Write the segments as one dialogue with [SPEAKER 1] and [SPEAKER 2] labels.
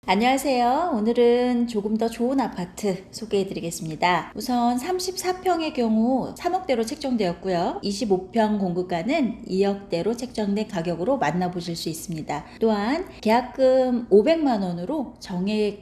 [SPEAKER 1] 안녕하세요. 오늘은 조금 더 좋은 아파트 소개해 드리겠습니다. 우선 34평의 경우 3억대로 책정되었고요. 25평 공급가는 2억대로 책정된 가격으로 만나보실 수 있습니다. 또한 계약금 500만원으로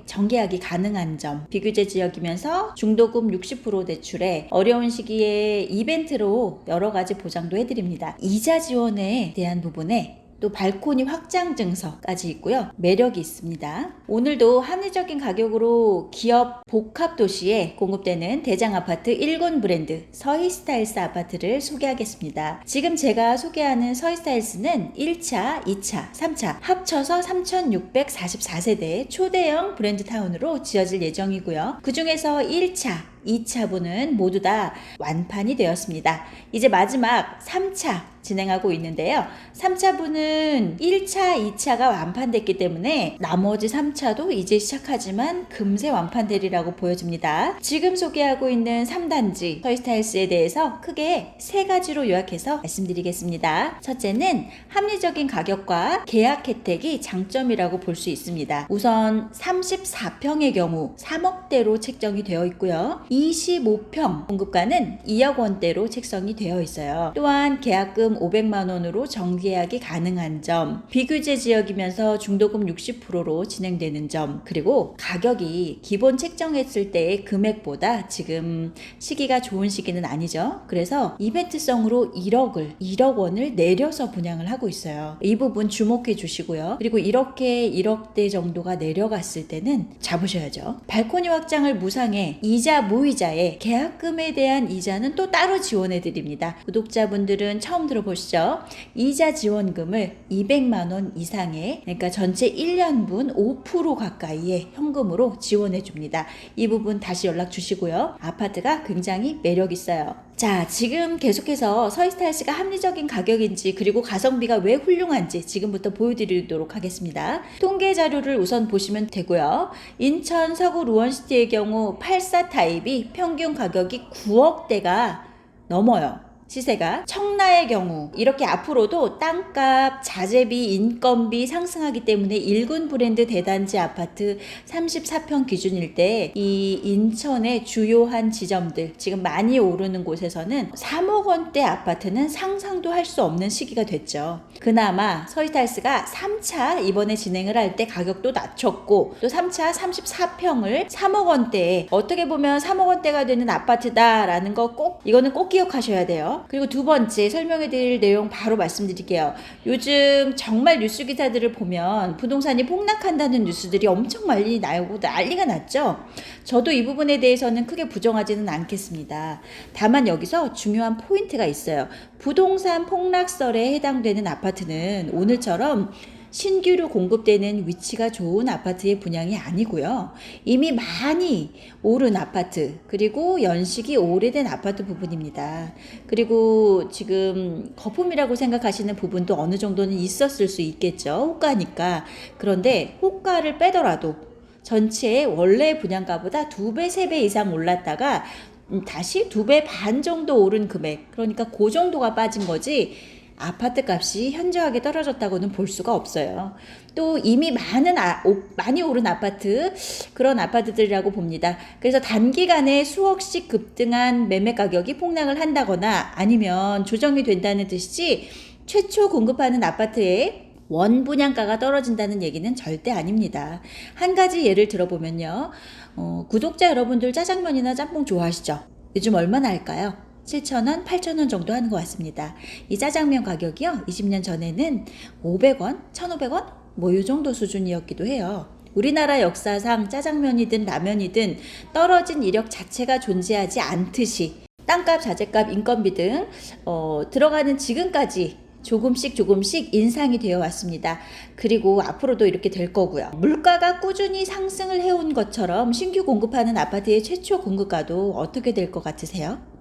[SPEAKER 1] 정계약이 가능한 점, 비규제 지역이면서 중도금 60% 대출에 어려운 시기에 이벤트로 여러 가지 보장도 해드립니다. 이자 지원에 대한 부분에 또 발코니 확장 증서까지 있고요. 매력이 있습니다. 오늘도 합리적인 가격으로 기업 복합 도시에 공급되는 대장 아파트 1군 브랜드 서희스타일스 아파트를 소개하겠습니다. 지금 제가 소개하는 서희스타일스는 1차, 2차, 3차 합쳐서 3,644세대 초대형 브랜드 타운으로 지어질 예정이고요. 그 중에서 1차 2차분은 모두 다 완판이 되었습니다. 이제 마지막 3차 진행하고 있는데요. 3차분은 1차, 2차가 완판됐기 때문에 나머지 3차도 이제 시작하지만 금세 완판되리라고 보여집니다. 지금 소개하고 있는 3단지 서희스타일스에 대해서 크게 3가지로 요약해서 말씀드리겠습니다. 첫째는 합리적인 가격과 계약 혜택이 장점이라고 볼 수 있습니다. 우선 34평의 경우 3억대로 책정이 되어 있고요. 25평 공급가는 2억 원대로 책정이 되어 있어요. 또한 계약금 500만원으로 정계약이 가능한 점, 비규제 지역이면서 중도금 60%로 진행되는 점, 그리고 가격이 기본 책정했을 때의 금액보다 지금 시기가 좋은 시기는 아니죠. 그래서 이벤트성으로 1억 원을 내려서 분양을 하고 있어요. 이 부분 주목해 주시고요. 그리고 이렇게 1억대 정도가 내려갔을 때는 잡으셔야죠. 발코니 확장을 무상해 이자 무이자에 계약금에 대한 이자는 또 따로 지원해 드립니다. 구독자분들은 처음 들어보시죠? 이자 지원금을 200만원 이상의, 그러니까 전체 1년분 5% 가까이의 현금으로 지원해 줍니다. 이 부분 다시 연락 주시고요. 아파트가 굉장히 매력 있어요. 자, 지금 계속해서 서희스타일스가 합리적인 가격인지 그리고 가성비가 왜 훌륭한지 지금부터 보여드리도록 하겠습니다. 통계 자료를 우선 보시면 되고요. 인천 서구 루원시티의 경우 84 타입이 평균 가격이 9억대가 넘어요. 시세가. 청라의 경우 이렇게 앞으로도 땅값, 자재비, 인건비 상승하기 때문에 1군 브랜드 대단지 아파트 34평 기준일 때 이 인천의 주요한 지점들 지금 많이 오르는 곳에서는 3억 원대 아파트는 상상도 할 수 없는 시기가 됐죠. 그나마 서희스타일스가 3차 이번에 진행을 할 때 가격도 낮췄고 또 3차 34평을 3억 원대에, 어떻게 보면 3억 원대가 되는 아파트다라는 거 이거는 꼭 기억하셔야 돼요. 그리고 두 번째 설명해 드릴 내용 바로 말씀드릴게요. 요즘 정말 뉴스 기사들을 보면 부동산이 폭락한다는 뉴스들이 엄청 많이 나오고 난리가 났죠. 저도 이 부분에 대해서는 크게 부정하지는 않겠습니다. 다만 여기서 중요한 포인트가 있어요. 부동산 폭락설에 해당되는 아파트는 오늘처럼 신규로 공급되는 위치가 좋은 아파트의 분양이 아니고요. 이미 많이 오른 아파트, 그리고 연식이 오래된 아파트 부분입니다. 그리고 지금 거품이라고 생각하시는 부분도 어느 정도는 있었을 수 있겠죠. 호가니까. 그런데 호가를 빼더라도 전체의 원래 분양가보다 2배, 3배 이상 올랐다가 다시 2배 반 정도 오른 금액, 그러니까 그 정도가 빠진 거지 아파트 값이 현저하게 떨어졌다고는 볼 수가 없어요. 또 이미 많이 오른 아파트, 그런 아파트들이라고 봅니다. 그래서 단기간에 수억씩 급등한 매매 가격이 폭락을 한다거나 아니면 조정이 된다는 뜻이지 최초 공급하는 아파트에 원 분양가가 떨어진다는 얘기는 절대 아닙니다. 한 가지 예를 들어보면요. 구독자 여러분들 짜장면이나 짬뽕 좋아하시죠? 요즘 얼마나 할까요? 7,000원, 8,000원 정도 하는 것 같습니다. 이 짜장면 가격이요, 20년 전에는 500원, 1,500원? 이 정도 수준이었기도 해요. 우리나라 역사상 짜장면이든 라면이든 떨어진 이력 자체가 존재하지 않듯이 땅값, 자재값, 인건비 등 들어가는 지금까지 조금씩 인상이 되어 왔습니다. 그리고 앞으로도 이렇게 될 거고요. 물가가 꾸준히 상승을 해온 것처럼 신규 공급하는 아파트의 최초 공급가도 어떻게 될 것 같으세요?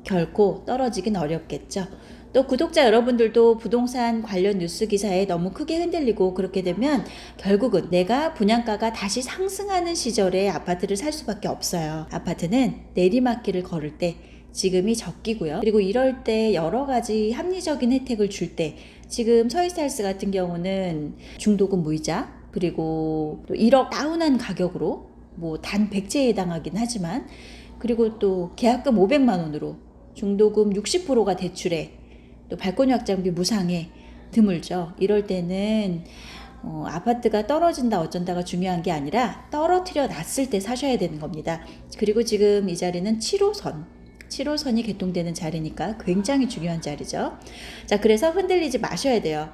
[SPEAKER 1] 결코 떨어지긴 어렵겠죠. 또 구독자 여러분들도 부동산 관련 뉴스 기사에 너무 크게 흔들리고 그렇게 되면 결국은 내가 분양가가 다시 상승하는 시절에 아파트를 살 수밖에 없어요. 아파트는 내리막길을 걸을 때 지금이 적기고요. 그리고 이럴 때 여러 가지 합리적인 혜택을 줄 때 지금 서희스타일스 같은 경우는 중도금 무이자, 그리고 또 1억 다운한 가격으로 뭐 단 100채에 해당하긴 하지만, 그리고 또 계약금 500만 원으로 중도금 60%가 대출에, 또 발코니 확장비 무상에 드물죠. 이럴 때는 아파트가 떨어진다 어쩐다가 중요한 게 아니라 떨어뜨려 놨을 때 사셔야 되는 겁니다. 그리고 지금 이 자리는 7호선이 개통되는 자리니까 굉장히 중요한 자리죠. 자, 그래서 흔들리지 마셔야 돼요.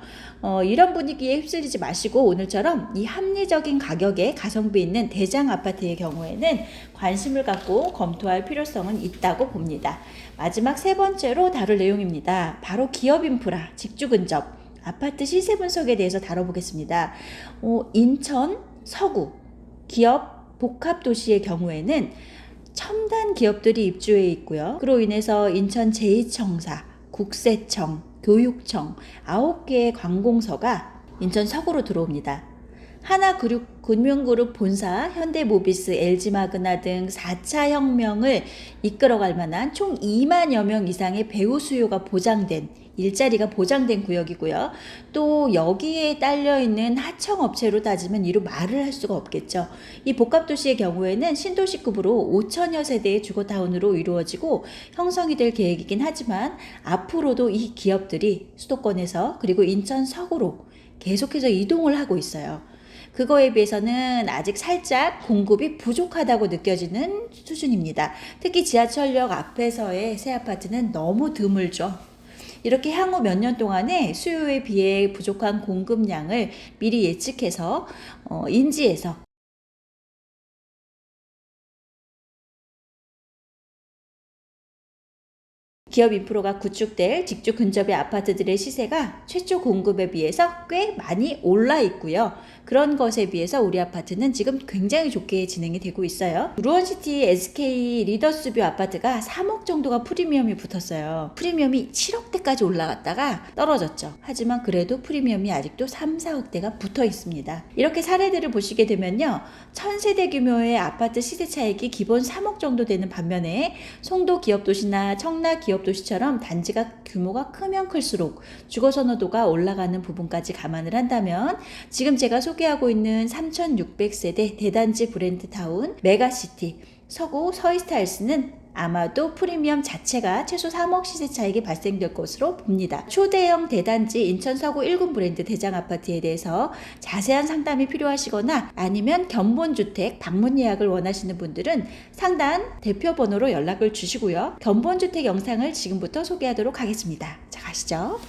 [SPEAKER 1] 이런 분위기에 휩쓸리지 마시고 오늘처럼 이 합리적인 가격에 가성비 있는 대장 아파트의 경우에는 관심을 갖고 검토할 필요성은 있다고 봅니다. 마지막 세 번째로 다룰 내용입니다. 바로 기업 인프라, 직주 근접, 아파트 시세 분석에 대해서 다뤄보겠습니다. 인천 서구 기업 복합 도시의 경우에는 첨단 기업들이 입주해 있고요. 그로 인해서 인천 제2청사, 국세청, 교육청 9개의 관공서가 인천 서구로 들어옵니다. 하나금융그룹 본사, 현대모비스, LG마그나 등 4차 혁명을 이끌어갈 만한 총 2만여 명 이상의 배우 수요가 보장된, 일자리가 보장된 구역이고요. 또 여기에 딸려있는 하청업체로 따지면 이루 말을 할 수가 없겠죠. 이 복합도시의 경우에는 신도시급으로 5천여 세대의 주거타운으로 이루어지고 형성이 될 계획이긴 하지만 앞으로도 이 기업들이 수도권에서 그리고 인천 서구로 계속해서 이동을 하고 있어요. 그거에 비해서는 아직 살짝 공급이 부족하다고 느껴지는 수준입니다. 특히 지하철역 앞에서의 새 아파트는 너무 드물죠. 이렇게 향후 몇 년 동안에 수요에 비해 부족한 공급량을 미리 예측해서 인지해서 기업 인프라가 구축될 직주 근접의 아파트들의 시세가 최초 공급에 비해서 꽤 많이 올라 있고요. 그런 것에 비해서 우리 아파트는 지금 굉장히 좋게 진행이 되고 있어요. 루원시티 SK 리더스뷰 아파트가 3억 정도가 프리미엄이 붙었어요. 프리미엄이 7억대까지 올라갔다가 떨어졌죠. 하지만 그래도 프리미엄이 아직도 3, 4억대가 붙어 있습니다. 이렇게 사례들을 보시게 되면요, 1000세대 규모의 아파트 시세 차익이 기본 3억 정도 되는 반면에 송도 기업도시나 청라 기업도시처럼 단지가 규모가 크면 클수록 주거선호도가 올라가는 부분까지 감안을 한다면 지금 제가 소개하고 있는 3600세대 대단지 브랜드타운 메가시티 서구 서이스타일스는 아마도 프리미엄 자체가 최소 3억 시세 차익이 발생될 것으로 봅니다. 초대형 대단지 인천 서구 1군 브랜드 대장 아파트에 대해서 자세한 상담이 필요하시거나 아니면 견본주택 방문 예약을 원하시는 분들은 상단 대표 번호로 연락을 주시고요. 견본주택 영상을 지금부터 소개하도록 하겠습니다. 자, 가시죠.